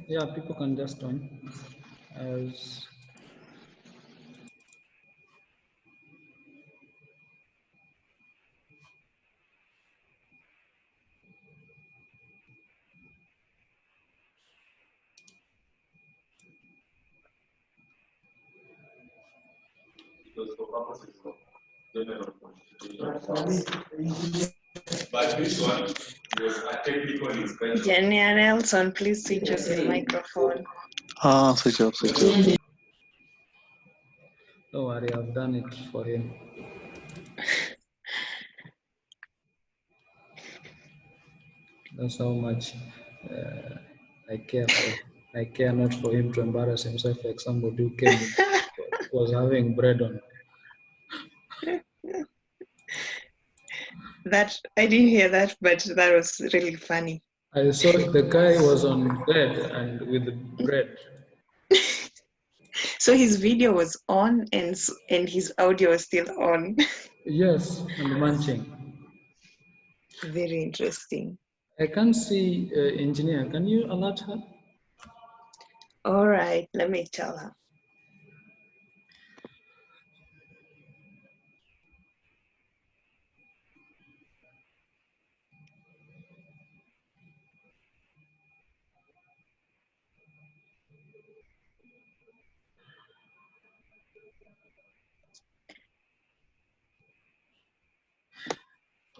Yeah, people can just join as But this one was a technical inspection. Jenny and Nelson, please switch off your microphone. Switch off, switch off. don't worry, I've done it for him. That's how much I care for. I care not for him to embarrass himself like somebody who came was having bread on. That I didn't hear that, but that was really funny. I saw the guy was on bed and with bread. So his video was on and his audio was still on. Yes, and munching. Very interesting. I can't see engineer. Can you alert her? All right, let me tell her.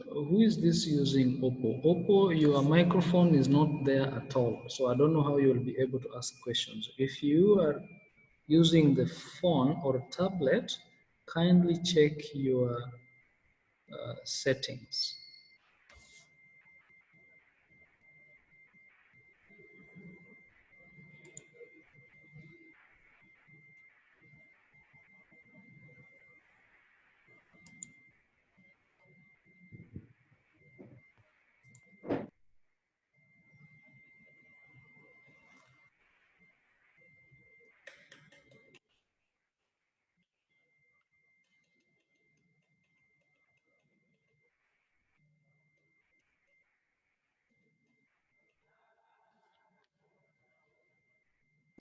Who is this using Oppo? Oppo, your microphone is not there at all. So I don't know how you will be able to ask questions. If you are using the phone or tablet, kindly check your settings.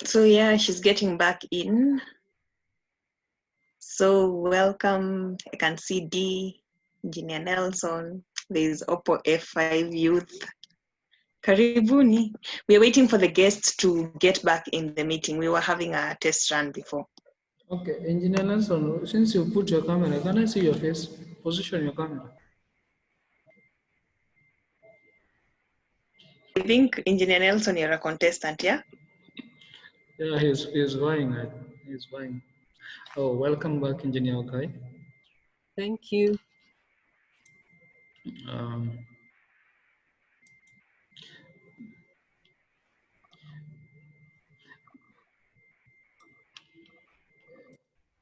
So yeah, she's getting back in. So welcome. I can see D, Engineer Nelson. There's Oppo F5 Youth. Karibuni. We're waiting for the guests to get back in the meeting. We were having a test run before. Okay, Engineer Nelson, since you put your camera, can I see your face? Position your camera. I think Engineer Nelson, you're a contestant, yeah? Yeah, he's vying. He's vying. Oh, welcome back, Engineer OGAI. Thank you.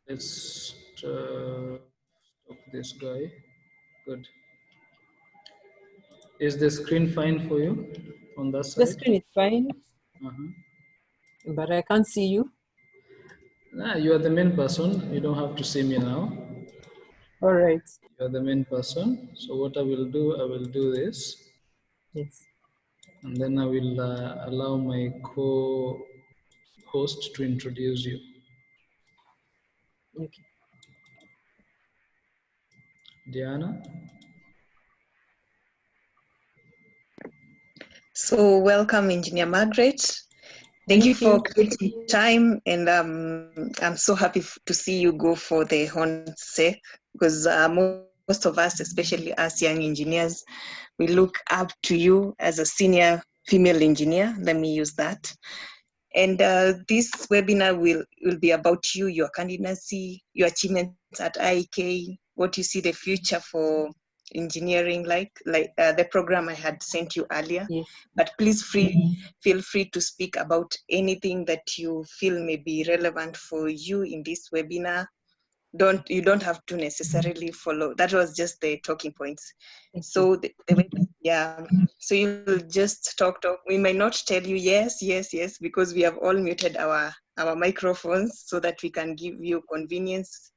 Let's stop this guy. Good. Is the screen fine for you on that side? The screen is fine, but I can't see you. Nah, you are the main person. You don't have to see me now. All right. You are the main person. So what I will do this. Yes. And then I will allow my co-host to introduce you. Okay. Diana? So welcome, Engineer Margaret. Thank you for creating time, and I'm so happy to see you go for the HonSec, because most of us, especially us young engineers, we look up to you as a senior female engineer. Let me use that. And this webinar will be about you, your candidacy, your achievements at IEK, what you see the future for engineering, like the program I had sent you earlier. Yes. But please feel free to speak about anything that you feel may be relevant for you in this webinar. You don't have to necessarily follow. That was just the talking points. So so you'll just talk. We may not tell you yes, because we have all muted our microphones so that we can give you convenience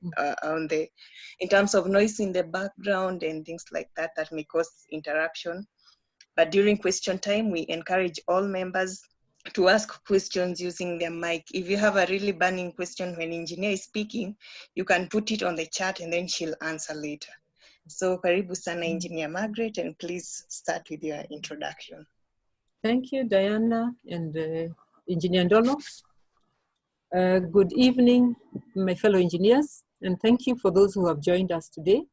in terms of noise in the background and things like that may cause interruption. But during question time, we encourage all members to ask questions using their mic. If you have a really burning question when engineer is speaking, you can put it on the chat and then she'll answer later. So karibu sana Engineer Margaret, and please start with your introduction. Thank you, Diana and Engineer Ndolo. Good evening, my fellow engineers, and thank you for those who have joined us today.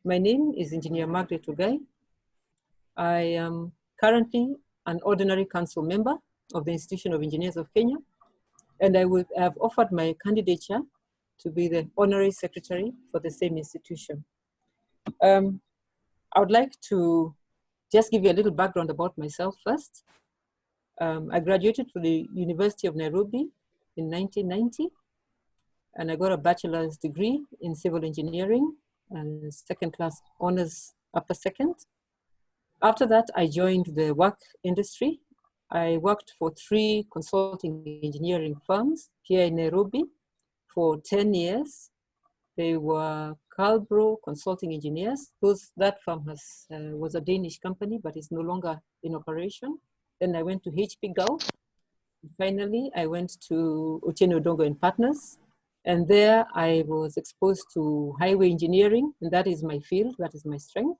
My name is Engineer Margaret OGAI. I am currently an ordinary council member of the Institution of Engineers of Kenya, and I would have offered my candidature to be the honorary secretary for the same institution. I would like to just give you a little background about myself first. I graduated from the University of Nairobi in 1990, and I got a bachelor's degree in civil engineering and second-class honors upper second. After that, I joined the work industry. I worked for 3 consulting engineering firms here in Nairobi for 10 years. They were Calbro Consulting Engineers. That firm was a Danish company, but is no longer in operation. Then I went to HP Gulf. Finally, I went to Otieno Odongo and Partners. And there I was exposed to highway engineering, and that is my field, that is my strength.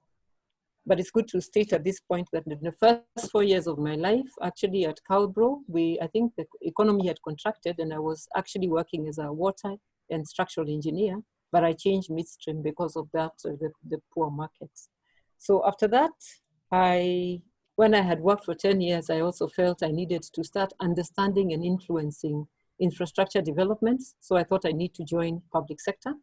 But it's good to state at this point that in the first 4 years of my life, actually at Calbro, I think the economy had contracted, and I was actually working as a water and structural engineer, but I changed midstream because of that, the poor markets. So after that, when I had worked for 10 years, I also felt I needed to start understanding and influencing infrastructure developments. So I thought I need to join public sector.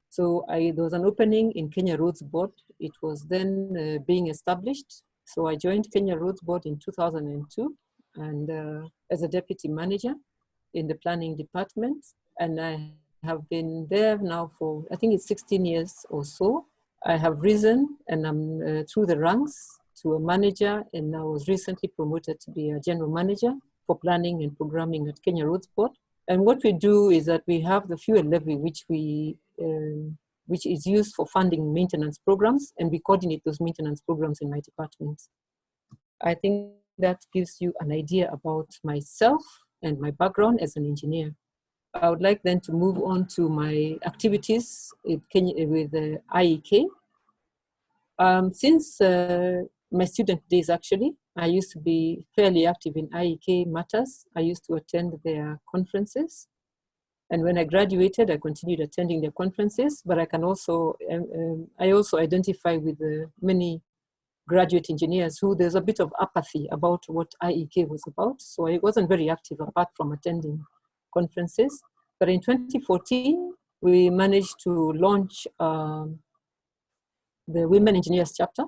So there was an opening in Kenya Roads Board. It was then being established. So I joined Kenya Roads Board in 2002 and as a deputy manager in the planning department. And I have been there now for, I think it's 16 years or so. I have risen and I'm through the ranks to a manager, and I was recently promoted to be a general manager for planning and programming at Kenya Roads Board. And what we do is that we have the fuel levy, which is used for funding maintenance programs, and we coordinate those maintenance programs in my department. I think that gives you an idea about myself and my background as an engineer. I would like then to move on to my activities with the IEK. Since my student days, actually, I used to be fairly active in IEK matters. I used to attend their conferences. And when I graduated, I continued attending their conferences, but I can also, I also identify with many graduate engineers who there's a bit of apathy about what IEK was about. So I wasn't very active apart from attending conferences. But in 2014, we managed to launch the Women Engineers chapter.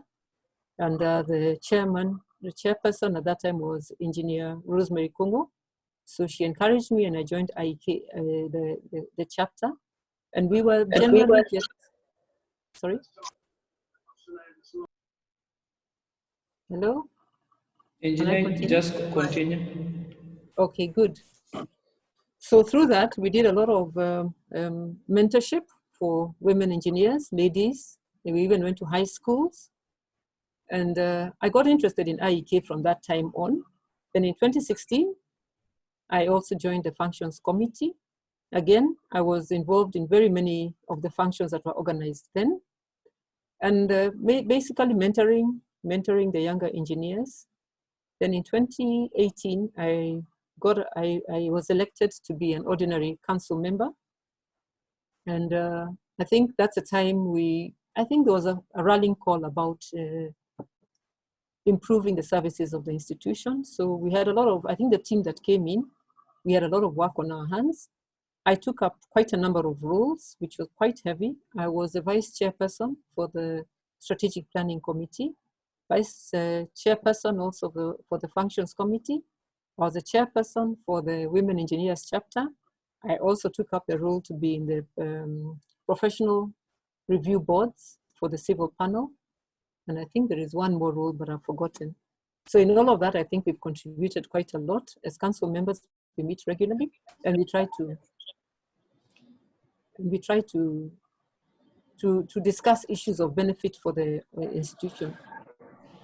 And the chairperson at that time was Engineer Rosemary Kungo. So she encouraged me and I joined IEK, the chapter. And we were generally just, sorry? Hello? Engineer, just continue. Okay, good. So through that, we did a lot of mentorship for women engineers, ladies. And we even went to high schools. And I got interested in IEK from that time on. Then in 2016, I also joined the functions committee. Again, I was involved in very many of the functions that were organized then. And basically mentoring the younger engineers. Then in 2018, I was elected to be an ordinary council member. And I think that's the time I think there was a rallying call about improving the services of the institution. So we had a lot of, I think the team that came in, we had a lot of work on our hands. I took up quite a number of roles, which was quite heavy. I was the vice chairperson for the strategic planning committee, vice chairperson also for the functions committee. I was the chairperson for the women engineers chapter. I also took up the role to be in the professional review boards for the civil panel. And I think there is one more role, but I've forgotten. So in all of that, I think we've contributed quite a lot. As council members, we meet regularly and we try to discuss issues of benefit for the institution.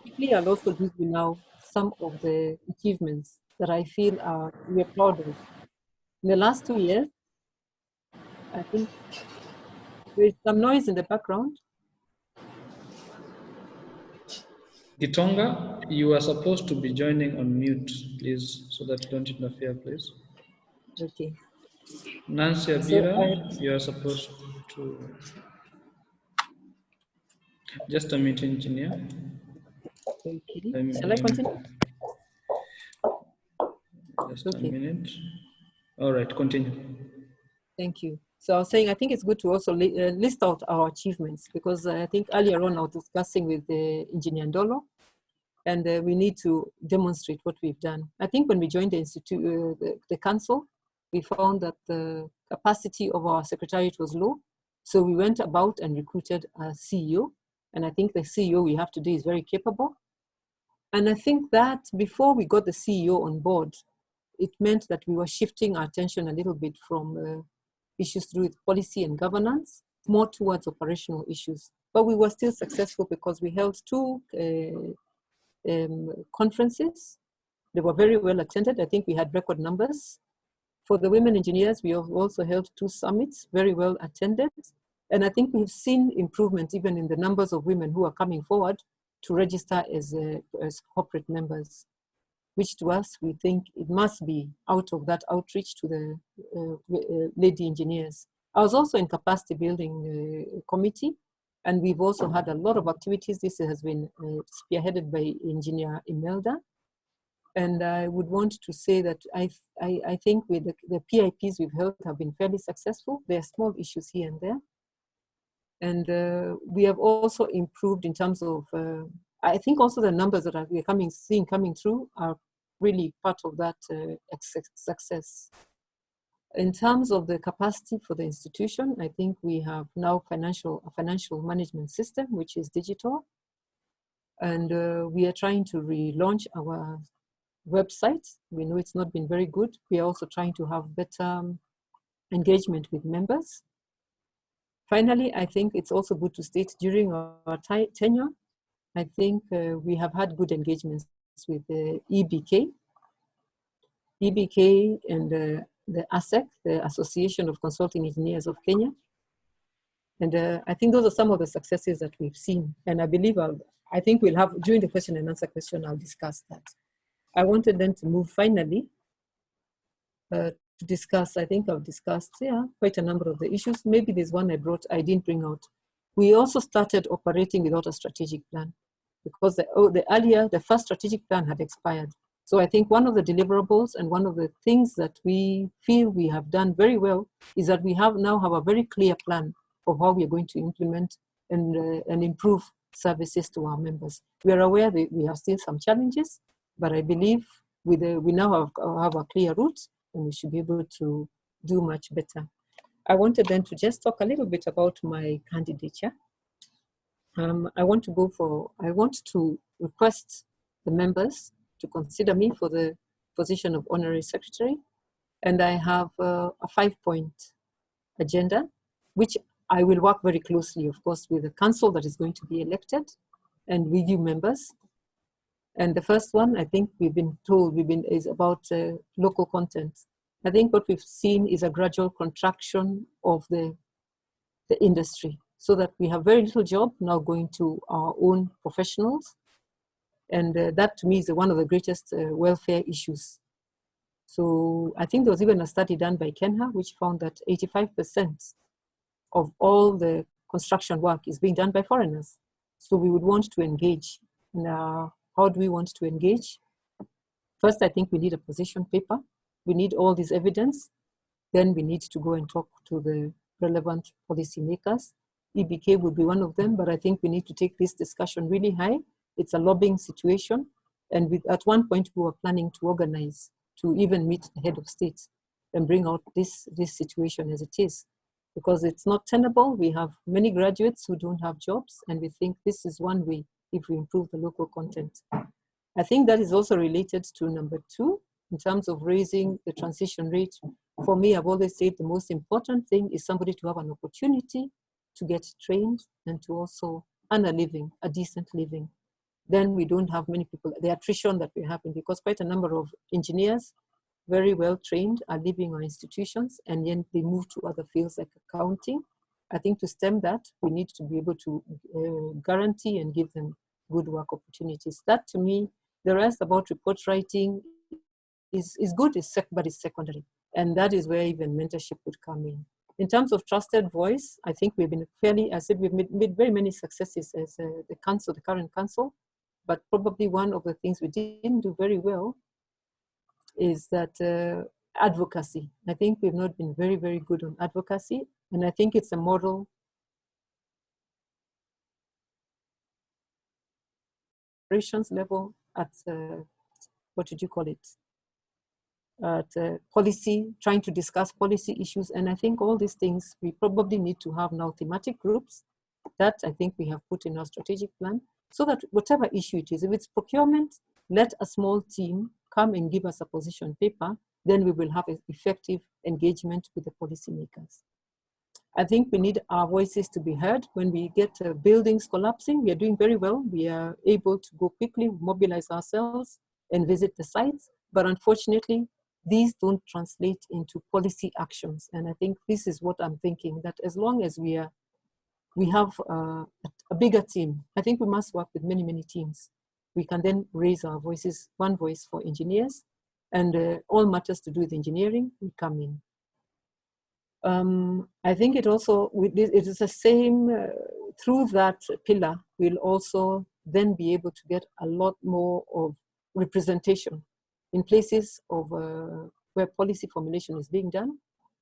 Quickly, I'll also give you now some of the achievements that I feel we're proud of. In the last 2 years, I think there's some noise in the background. Gitonga, you are supposed to be joining on mute, please, so that you don't interfere, please. Okay. Nancy So Abira, you are supposed to. Just a minute, engineer. okay. Let me- Shall I continue? Just a Okay. minute. All right, continue. Thank you. So I was saying, I think it's good to also list out our achievements, because I think earlier on I was discussing with Engineer Ndolo, and we need to demonstrate what we've done. I think when we joined the institute, the council, we found that the capacity of our secretariat was low. So we went about and recruited a CEO. And I think the CEO we have today is very capable. And I think that before we got the CEO on board, it meant that we were shifting our attention a little bit from issues to do with policy and governance, more towards operational issues. But we were still successful because we held 2 conferences. They were very well attended. I think we had record numbers. For the women engineers, we have also held 2 summits, very well attended. And I think we've seen improvement even in the numbers of women who are coming forward to register as corporate members, which to us, we think it must be out of that outreach to the lady engineers. I was also in capacity building committee, and we've also had a lot of activities. This has been spearheaded by Engineer Imelda. And I would want to say that I think with the PIPs we've held have been fairly successful. There are small issues here and there. And we have also improved in terms of, I think also the numbers that we're seeing coming through are really part of that success. In terms of the capacity for the institution, I think we have now a financial management system, which is digital. And we are trying to relaunch our website. We know it's not been very good. We are also trying to have better engagement with members. Finally, I think it's also good to state during our tenure, I think we have had good engagements with the EBK. EBK and the ASEC, the Association of Consulting Engineers of Kenya. And I think those are some of the successes that we've seen. And I believe I think we'll have, during the question and answer question, I'll discuss that. I wanted then to move finally to discuss, I think I've discussed, quite a number of the issues. Maybe there's one I didn't bring out. We also started operating without a strategic plan because the first strategic plan had expired. So I think one of the deliverables and one of the things that we feel we have done very well is that we now have a very clear plan of how we are going to implement and improve services to our members. We are aware that we have still some challenges, but I believe we now have a clear route and we should be able to do much better. I wanted then to just talk a little bit about my candidature. I want to request the members to consider me for the position of Honorary Secretary. And I have a 5-point agenda, which I will work very closely, of course, with the council that is going to be elected and with you members. And the first one, I think we've been told, is about local content. I think what we've seen is a gradual contraction of the industry, so that we have very little job now going to our own professionals. And that to me is one of the greatest welfare issues. So I think there was even a study done by Kenha, which found that 85% of all the construction work is being done by foreigners. So we would want to engage. Now, how do we want to engage? First, I think we need a position paper. We need all this evidence. Then we need to go and talk to the relevant policymakers. EBK would be one of them, but I think we need to take this discussion really high. It's a lobbying situation. And at one point, we were planning to organize to even meet the head of state and bring out this situation as it is. Because it's not tenable. We have many graduates who don't have jobs, and we think this is one way if we improve the local content. I think that is also related to number 2, in terms of raising the transition rate. For me, I've always said the most important thing is somebody to have an opportunity to get trained and to also earn a living, a decent living. then we don't have many people, the attrition that we're having, because quite a number of engineers, very well trained, are leaving our institutions, and then they move to other fields like accounting. I think to stem that, we need to be able to guarantee and give them good work opportunities. That, to me, the rest about report writing is good, but it's secondary. And that is where even mentorship would come in. In terms of trusted voice, I think we've been fairly, I said, we've made very many successes as the council, the current council, but probably one of the things we didn't do very well is that advocacy. I think we've not been very, very good on advocacy. And I think it's a model operations level at, what would you call it? At policy, trying to discuss policy issues. And I think all these things, we probably need to have now thematic groups that I think we have put in our strategic plan, so that whatever issue it is, if it's procurement, let a small team come and give us a position paper, then we will have an effective engagement with the policymakers. I think we need our voices to be heard. When we get buildings collapsing, we are doing very well. We are able to go quickly, mobilize ourselves and visit the sites. But unfortunately, these don't translate into policy actions. And I think this is what I'm thinking, that as long as we have a bigger team, I think we must work with many, many teams. We can then raise our voices, one voice for engineers, and all matters to do with engineering will come in. I think it also, it is the same, through that pillar, we'll also then be able to get a lot more of representation in places of where policy formulation is being done.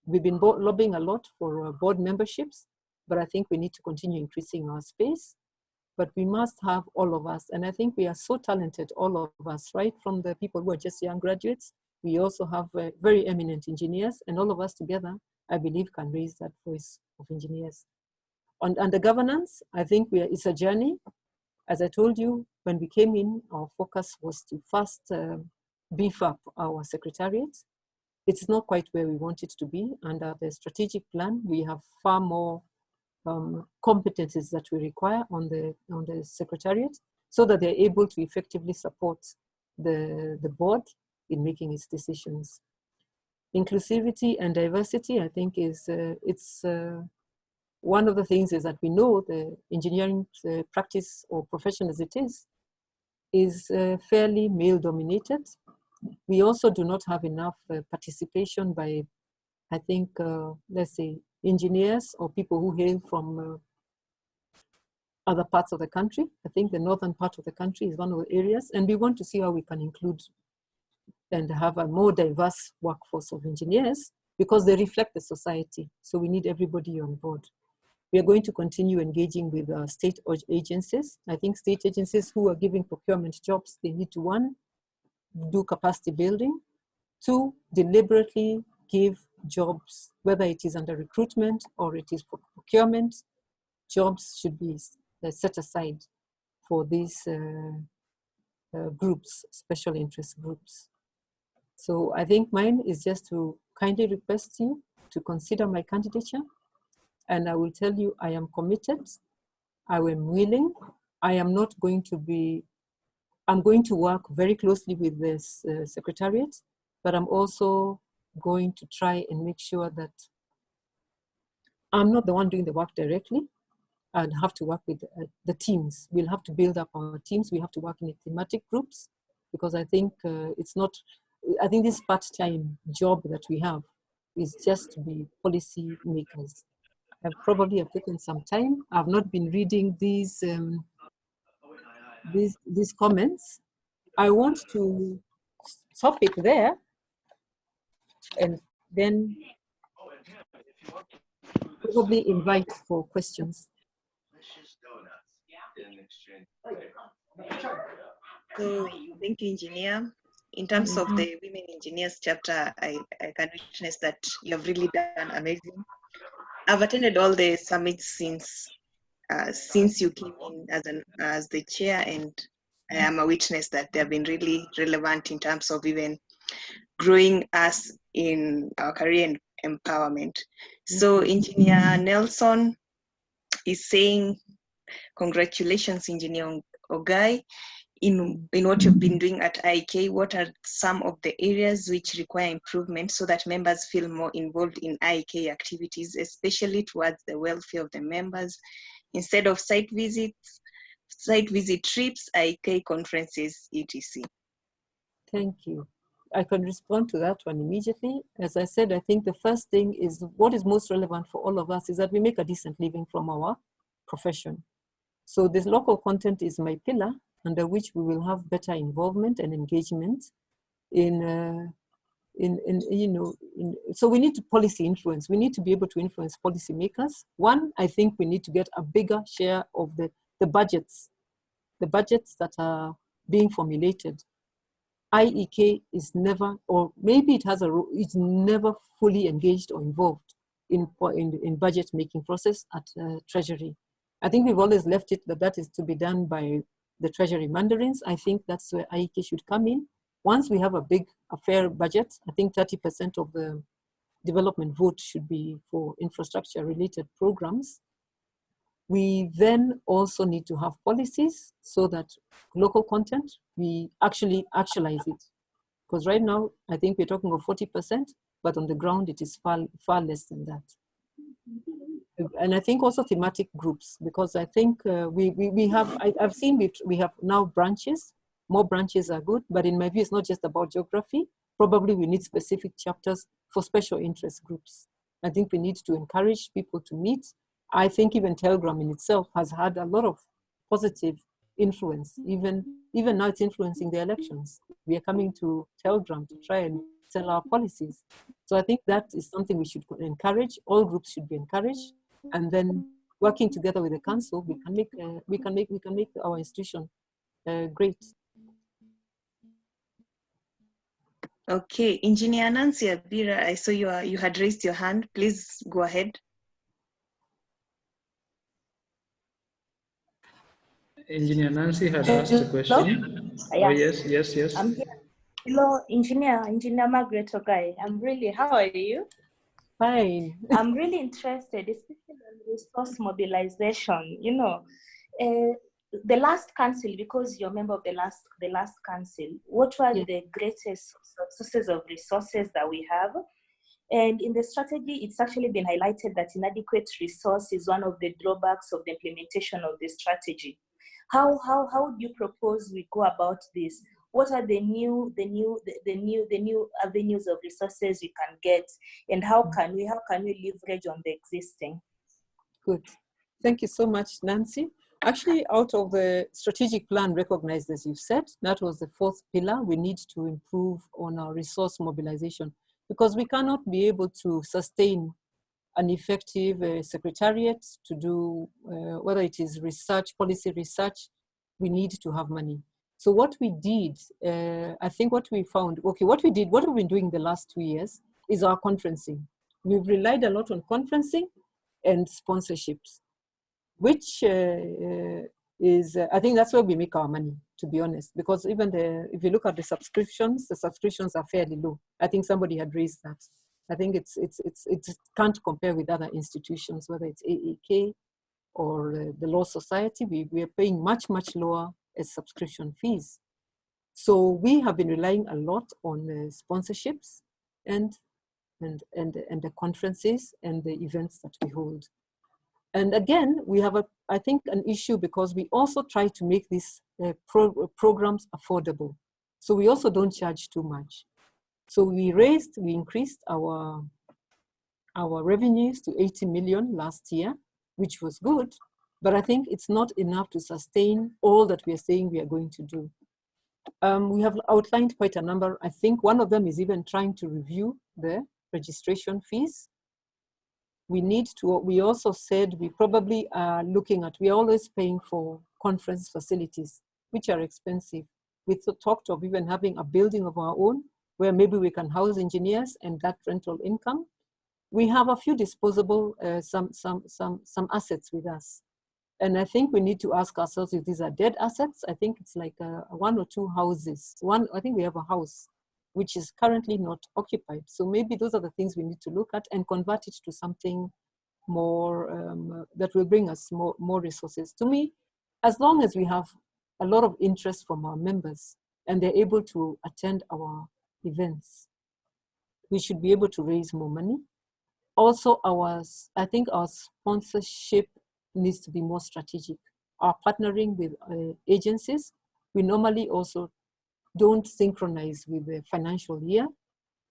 We've been lobbying a lot for board memberships, but I think we need to continue increasing our space. But we must have all of us, and I think we are so talented, all of us, right from the people who are just young graduates. We also have very eminent engineers, and all of us together, I believe, can raise that voice of engineers. On the governance, I think it's a journey. As I told you, when we came in, our focus was to first beef up our secretariat. It's not quite where we want it to be. Under the strategic plan, we have far more competencies that we require on the secretariat, so that they're able to effectively support the board in making its decisions. Inclusivity and diversity, I think, is one of the things is that we know the engineering practice or profession as it is fairly male dominated. We also do not have enough participation by, I think, let's say, engineers or people who hail from other parts of the country. I think the northern part of the country is one of the areas, and we want to see how we can include and have a more diverse workforce of engineers, because they reflect the society. So we need everybody on board. We are going to continue engaging with state agencies. I think state agencies who are giving procurement jobs, they need to, one, do capacity building, two, deliberately give jobs, whether it is under recruitment or it is for procurement, jobs should be set aside for these groups, special interest groups. So I think mine is just to kindly request you to consider my candidature, and I will tell you I am committed, I am willing, I am not going to be, I'm going to work very closely with this secretariat, but I'm also going to try and make sure that I'm not the one doing the work directly. I'd have to work with the teams. We'll have to build up our teams. We have to work in thematic groups, because I think it's not, I think this part-time job that we have is just to be policy makers. I probably have taken some time. I've not been reading these comments. I want to stop it there and then probably invite for questions. So thank you, engineer. In terms of the Women Engineers chapter, I can witness that you have really done amazing. I've attended all the summits since you came in as the chair, and I am a witness that they have been really relevant in terms of even growing us in our career and empowerment. So Engineer Nelson is saying, congratulations, engineer, OGAI, in what you've been doing at IEK, what are some of the areas which require improvement so that members feel more involved in IEK activities, especially towards the welfare of the members, instead of site visit trips, IEK conferences, etc. Thank you. I can respond to that one immediately. As I said, I think the first thing is what is most relevant for all of us is that we make a decent living from our profession. So this local content is my pillar under which we will have better involvement and engagement so we need to policy influence. We need to be able to influence policymakers. One, I think we need to get a bigger share of the budgets that are being formulated. IEK is never, or maybe it has a role, it's never fully engaged or involved in budget making process at Treasury. I think we've always left it that is to be done by the Treasury mandarins. I think that's where IEK should come in. Once we have a fair budget, I think 30% of the development vote should be for infrastructure related programs. We then also need to have policies so that local content, we actually actualize it. Because right now, I think we're talking of 40%, but on the ground, it is far less than that. And I think also thematic groups, because I think I've seen we have now branches. More branches are good, but in my view, it's not just about geography. Probably we need specific chapters for special interest groups. I think we need to encourage people to meet. I think even Telegram in itself has had a lot of positive influence. Even now it's influencing the elections. We are coming to Telegram to try and sell our policies. So I think that is something we should encourage. All groups should be encouraged. And then working together with the council, we can make our institution great. Okay, Engineer Nancy Abira, I saw you had raised your hand. Please go ahead. Engineer Nancy had asked a question. Yeah. Oh, yes. I'm here. Hello, Engineer Margaret OGAI. How are you? Fine. I'm really interested, especially in resource mobilization. The last council, because you're a member of the last council, what were the greatest sources of resources that we have? And in the strategy, it's actually been highlighted that inadequate resource is one of the drawbacks of the implementation of the strategy. How do you propose we go about this? What are the new avenues of resources you can get, and how can we leverage on the existing? Good. Thank you so much, Nancy. Actually, out of the strategic plan recognized, as you've said, that was the fourth pillar. We need to improve on our resource mobilization because we cannot be able to sustain an effective secretariat to do, whether it is research, policy research, we need to have money. So what we did, I think what we found, what we've been doing the last 2 years is our conferencing. We've relied a lot on conferencing and sponsorships, which is, I think that's where we make our money, to be honest, because even if you look at the subscriptions are fairly low. I think somebody had raised that. I think it can't compare with other institutions, whether it's AEK or the Law Society. We are paying much, much lower as subscription fees. So we have been relying a lot on sponsorships and the conferences and the events that we hold. And again, we have, I think, an issue because we also try to make these programs affordable. So we also don't charge too much. So we increased our revenues to 80 million last year, which was good, but I think it's not enough to sustain all that we are saying we are going to do. We have outlined quite a number. I think one of them is even trying to review the registration fees. We also said we probably are we are always paying for conference facilities, which are expensive. We talked of even having a building of our own, where maybe we can house engineers and that rental income. We have a few disposable, some assets with us. And I think we need to ask ourselves if these are dead assets. I think it's like 1 or 2 houses. I think we have a house which is currently not occupied. So maybe those are the things we need to look at and convert it to something more that will bring us more resources. To me, as long as we have a lot of interest from our members and they're able to attend our events. We should be able to raise more money. Also, I think our sponsorship needs to be more strategic. Our partnering with agencies, we normally also don't synchronize with the financial year.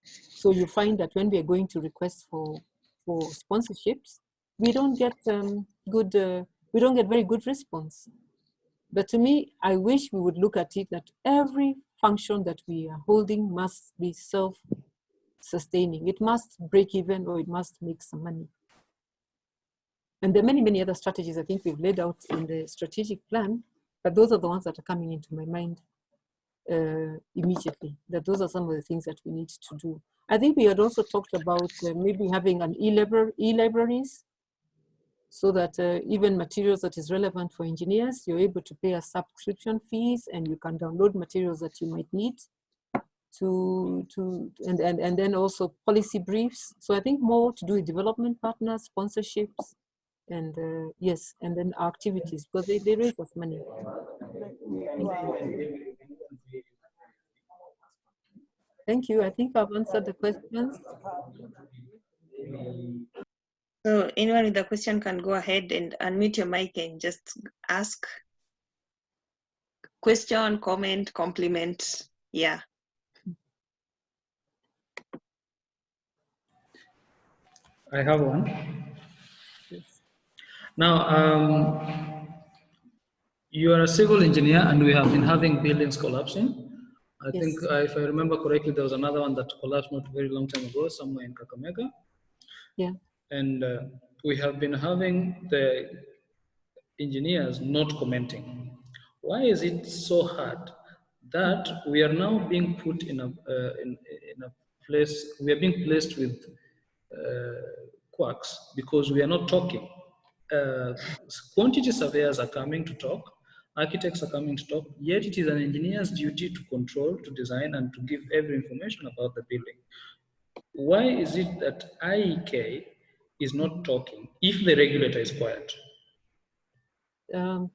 So you find that when we are going to request for sponsorships, we don't get we don't get very good response. But to me, I wish we would look at it that every function that we are holding must be self-sustaining. It must break even or it must make some money. And there are many, many other strategies I think we've laid out in the strategic plan, but those are the ones that are coming into my mind immediately, that those are some of the things that we need to do. I think we had also talked about maybe having an e-libraries, so that even materials that is relevant for engineers, you're able to pay a subscription fees and you can download materials that you might need and then also policy briefs. So I think more to do with development partners, sponsorships, and yes, and then our activities, because they raise us money. Thank you. I think I've answered the questions. So anyone with a question can go ahead and unmute your mic and just ask. Question, comment, compliment. Yeah. I have one. Yes. Now, you are a civil engineer and we have been having buildings collapsing. I Yes. think if I remember correctly, there was another one that collapsed not very long time ago, somewhere in Kakamega. Yeah. And we have been having the engineers not commenting. Why is it so hard that we are now being put in a place, we are being placed with quacks because we are not talking. Quantity surveyors are coming to talk, architects are coming to talk, yet it is an engineer's duty to control, to design, and to give every information about the building. Why is it that IEK is not talking if the regulator is quiet?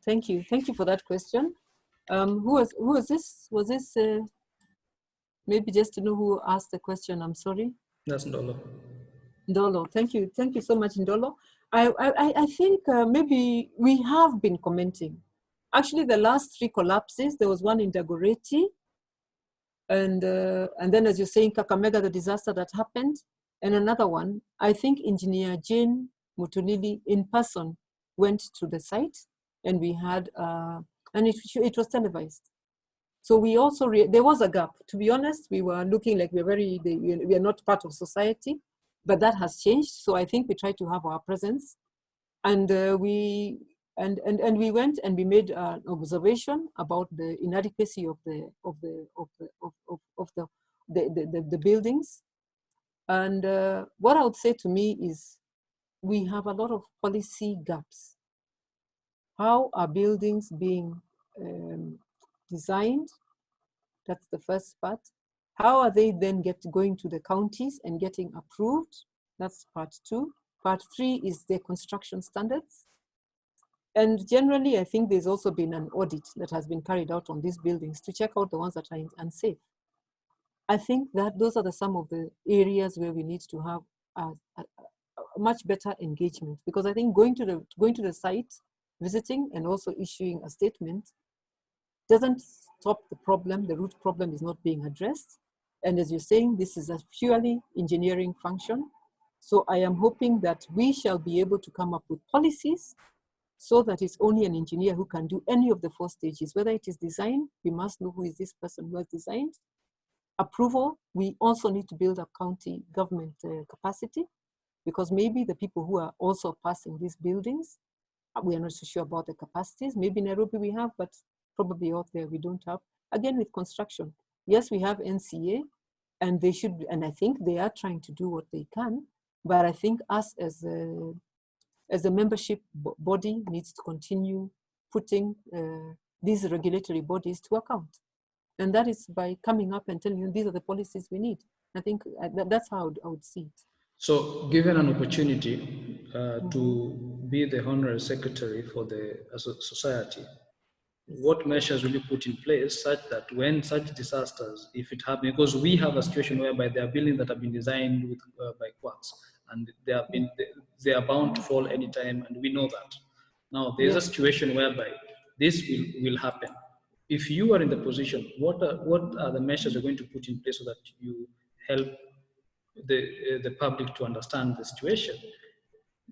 Thank you. Thank you for that question. Who was this? Was this maybe just to know who asked the question? I'm sorry. That's Ndolo. Ndolo, thank you. Thank you so much, Ndolo. I think maybe we have been commenting. Actually, the last 3 collapses, there was one in Dagoretti, and then as you're saying, Kakamega, the disaster that happened, and another one, I think Engineer Jane Mutulili in person went to the site, and we had, and it was televised. So we also, there was a gap. To be honest, we were looking like we are not part of society, but that has changed. So I think we try to have our presence, and we went and we made an observation about the inadequacy of the buildings. And what I would say to me is, we have a lot of policy gaps. How are buildings being designed? That's the first part. How are they then going to the counties and getting approved? That's part 2. Part 3 is the construction standards. And generally, I think there's also been an audit that has been carried out on these buildings to check out the ones that are unsafe. I think that those are some of the areas where we need to have a much better engagement, because I think going to the site, visiting, and also issuing a statement doesn't stop the problem. The root problem is not being addressed. And as you're saying, this is a purely engineering function. So I am hoping that we shall be able to come up with policies so that it's only an engineer who can do any of the 4 stages. Whether it is design, we must know who is this person who has designed. Approval, we also need to build up county government capacity, because maybe the people who are also passing these buildings, we are not so sure about the capacities. Maybe in Nairobi we have, but probably out there we don't have. Again, with construction, yes, we have NCA, and they should, and I think they are trying to do what they can, but I think us as a membership body needs to continue putting these regulatory bodies to account. And that is by coming up and telling you, these are the policies we need. I think that's how I would see it. So given an opportunity to be the honorary secretary for the society, what measures will you put in place such that when such disasters, if it happens, because we have a situation whereby there are buildings that have been designed with, by quarks, and they are bound to fall anytime, and we know that. Now, there's a situation whereby this will happen. If you are in the position, what are the measures you're going to put in place so that you help the public to understand the situation?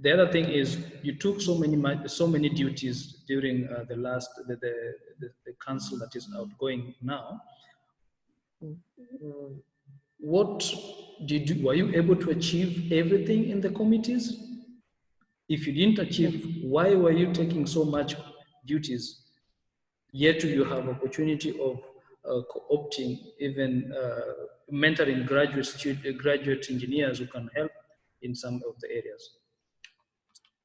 The other thing is you took so many duties during the last the council that is outgoing now. What did you, were you able to achieve everything in the committees? If you didn't achieve, why were you taking so much duties? Yet you have opportunity of co-opting, even mentoring graduate engineers who can help in some of the areas.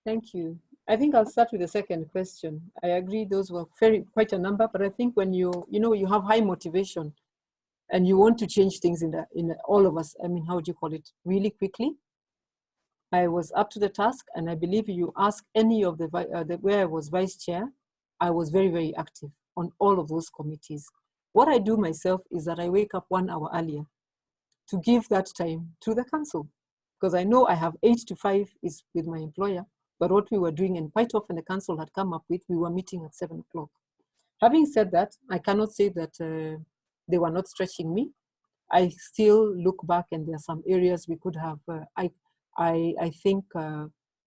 Thank you. I think I'll start with the second question. I agree those were quite a number, but I think when you have high motivation and you want to change things in all of us, I mean, how would you call it, really quickly, I was up to the task, and I believe you ask any of where I was vice chair, I was very, very active on all of those committees. What I do myself is that I wake up 1 hour earlier to give that time to the council, because I know I have 8 to 5 is with my employer, but what we were doing, and quite often the council had come up with, we were meeting at 7 o'clock. Having said that, I cannot say that they were not stretching me. I still look back and there are some areas we could have, I think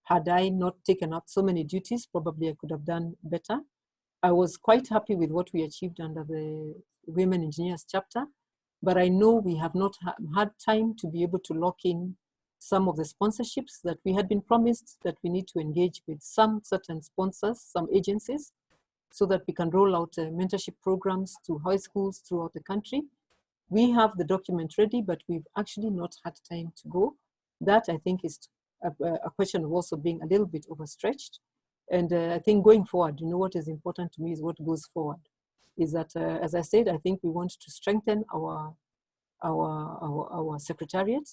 had I not taken up so many duties, probably I could have done better. I was quite happy with what we achieved under the Women Engineers chapter, but I know we have not had time to be able to lock in some of the sponsorships that we had been promised, that we need to engage with some certain sponsors, some agencies, so that we can roll out mentorship programs to high schools throughout the country. We have the document ready, but we've actually not had time to go. That, I think, is a question of also being a little bit overstretched. And I think going forward, what is important to me is what goes forward. Is that, as I said, I think we want to strengthen our secretariat,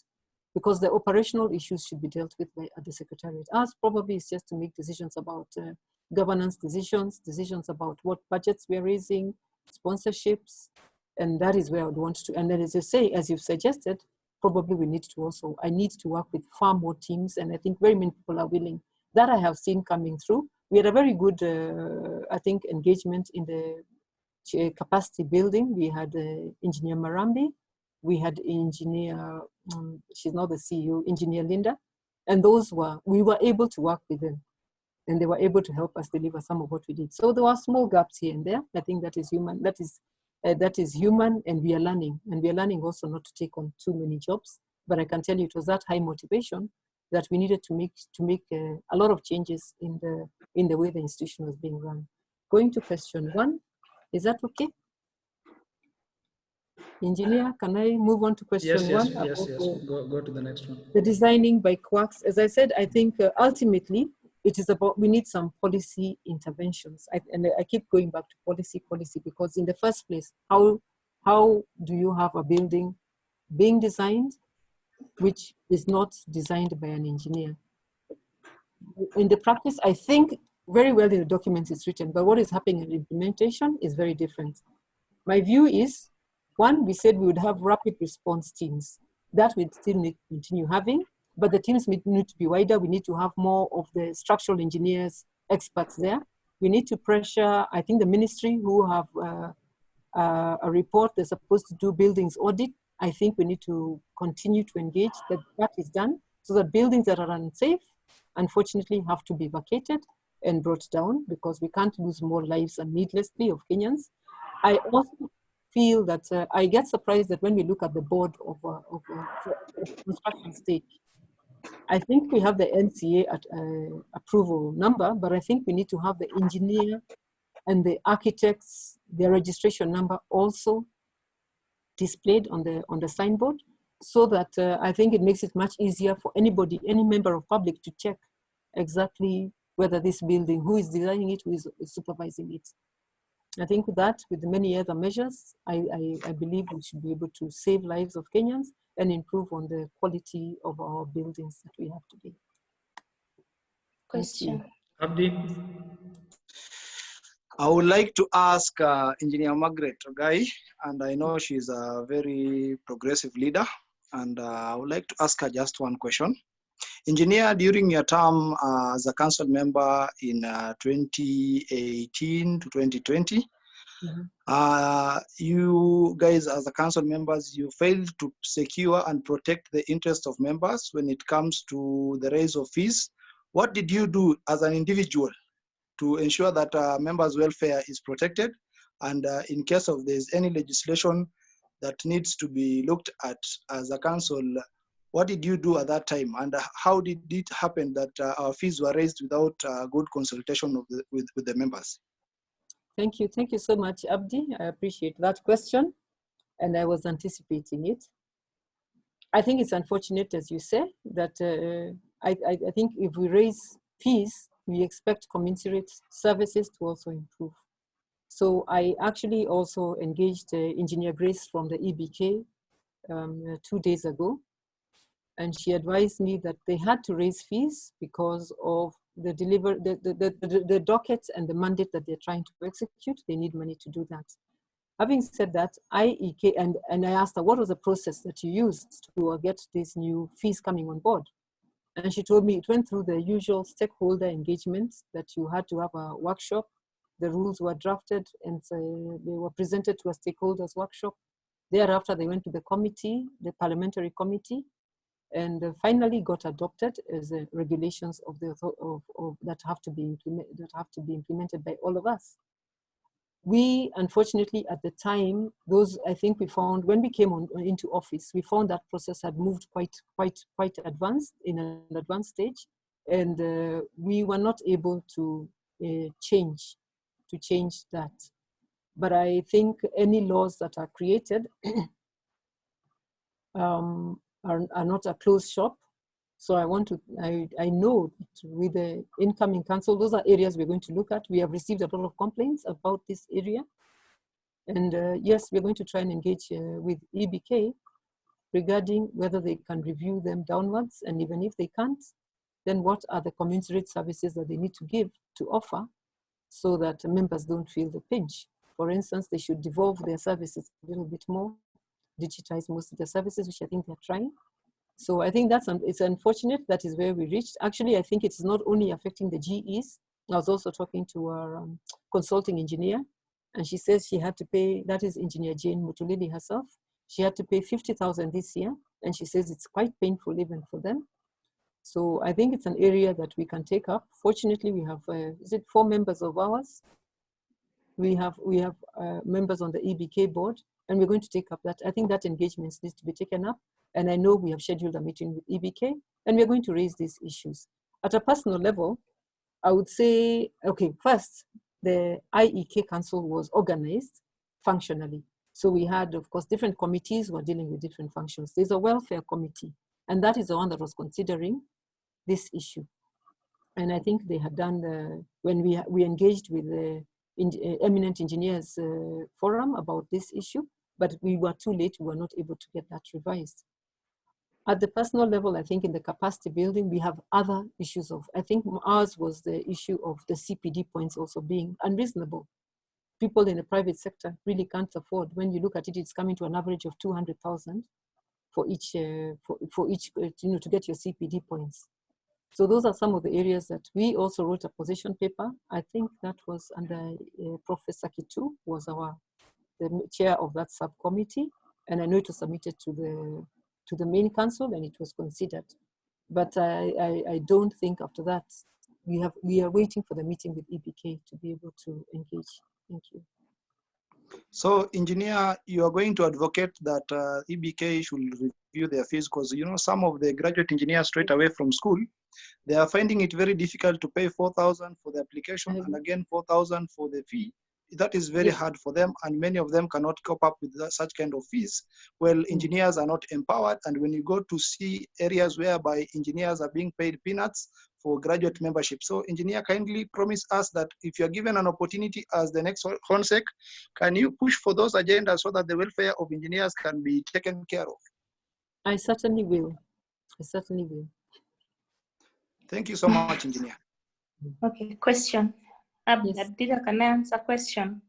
because the operational issues should be dealt with at the secretariat. Ours probably is just to make decisions about governance decisions about what budgets we're raising, sponsorships, and that is where I would want to. And then, as you say, as you've suggested, probably we need to also, I need to work with far more teams, and I think very many people are willing. That I have seen coming through. We had a very good, I think, engagement in the capacity building. We had Engineer Marambi, we had Engineer, she's not the CEO, Engineer Linda, and we were able to work with them, and they were able to help us deliver some of what we did. So there were small gaps here and there. I think that is human. That is human, and we are learning. And we are learning also not to take on too many jobs. But I can tell you it was that high motivation that we needed to make a lot of changes in the way the institution was being run. Going to question 1, is that okay? Engineer, can I move on to question 1? Yes. Go to the next one. The designing by quarks. As I said, I think ultimately it is about, we need some policy interventions. And I keep going back to policy, because in the first place, how do you have a building being designed which is not designed by an engineer? In the practice, I think very well in the documents it's written, but what is happening in implementation is very different. My view is, 1, we said we would have rapid response teams. That we still need to continue having, but the teams need to be wider. We need to have more of the structural engineers, experts there. We need to pressure, I think, the ministry who have a report, they're supposed to do buildings audit. I think we need to continue to engage that is done, so that buildings that are unsafe, unfortunately, have to be vacated and brought down, because we can't lose more lives needlessly of Kenyans. I also feel that I get surprised that when we look at the board of construction stage, I think we have the NCA at approval number, but I think we need to have the engineer and the architects, their registration number also displayed on the signboard, so that I think it makes it much easier for anybody, any member of public, to check exactly whether this building, who is designing it, who is supervising it. I think that with the many other measures, I believe we should be able to save lives of Kenyans and improve on the quality of our buildings that we have today. Question. Abdi? I would like to ask Engineer Margaret OGAI, and I know she's a very progressive leader, and I would like to ask her just one question. Engineer, during your term as a council member in 2018 to 2020, you guys as the council members, you failed to secure and protect the interests of members when it comes to the raise of fees. What did you do as an individual to ensure that members' welfare is protected? And in case of there's any legislation that needs to be looked at as a council, what did you do at that time? And how did it happen that our fees were raised without good consultation of with the members? Thank you so much, Abdi. I appreciate that question, and I was anticipating it. I think it's unfortunate, as you say, that I think if we raise fees, we expect commensurate services to also improve. So I actually also engaged Engineer Grace from the EBK 2 days ago, and she advised me that they had to raise fees because of the dockets and the mandate that they're trying to execute. They need money to do that. Having said that, IEK, and I asked her, what was the process that you used to get these new fees coming on board? And she told me it went through the usual stakeholder engagements, that you had to have a workshop. The rules were drafted and they were presented to a stakeholders workshop. Thereafter, they went to the committee, the parliamentary committee, and finally got adopted as regulations of that have to be implemented by all of us. We, unfortunately, at the time, I think we found, when we came into office, we found that process had moved quite advanced, in an advanced stage, and we were not able to change that. But I think any laws that are created are not a closed shop. So I know that with the incoming council, those are areas we're going to look at. We have received a lot of complaints about this area. And yes, we're going to try and engage with EBK regarding whether they can review them downwards. And even if they can't, then what are the commensurate services that they need to give to offer so that members don't feel the pinch. For instance, they should devolve their services a little bit more, digitize most of their services, which I think they're trying. So I think it's unfortunate that is where we reached. Actually, I think it's not only affecting the GEs. I was also talking to our consulting engineer, and she says she had to pay, that is Engineer Jane Mutulili herself, she had to pay 50,000 this year, and she says it's quite painful even for them. So I think it's an area that we can take up. Fortunately, we have, 4 members of ours? We have members on the EBK board, and we're going to take up that. I think that engagement needs to be taken up. And I know we have scheduled a meeting with EBK, and we're going to raise these issues. At a personal level, I would say, okay, first, the IEK Council was organized functionally. So we had, of course, different committees were dealing with different functions. There's a welfare committee, and that is the one that was considering this issue. And I think they had done, when we engaged with the Eminent Engineers Forum about this issue, but we were too late, we were not able to get that revised. At the personal level, I think in the capacity building, we have other issues I think ours was the issue of the CPD points also being unreasonable. People in the private sector really can't afford. When you look at it, it's coming to an average of 200,000 for each, to get your CPD points. So those are some of the areas that we also wrote a position paper. I think that was under Professor Kitu, was the chair of that subcommittee. And I know it was submitted to the main council and it was considered. But I don't think after that, we are waiting for the meeting with EBK to be able to engage. Thank you. So, engineer, you are going to advocate that EBK should review their fees because, some of the graduate engineers straight away from school, they are finding it very difficult to pay 4,000 for the application and again 4,000 for the fee. That is very hard for them, and many of them cannot cope up with such kind of fees. Well, engineers are not empowered, and when you go to see areas whereby engineers are being paid peanuts for graduate membership. So, engineer, kindly promise us that if you are given an opportunity as the next HONSEC, can you push for those agendas so that the welfare of engineers can be taken care of? I certainly will. I certainly will. Thank you so much, engineer. Okay, question. Yes. Abdida, can I answer a question?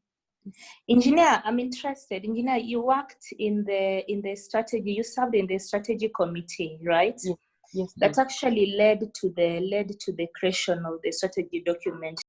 Engineer, I'm interested. Engineer, you worked in the strategy, you served in the strategy committee, right? Yes. Yes. That actually led to the creation of the strategy document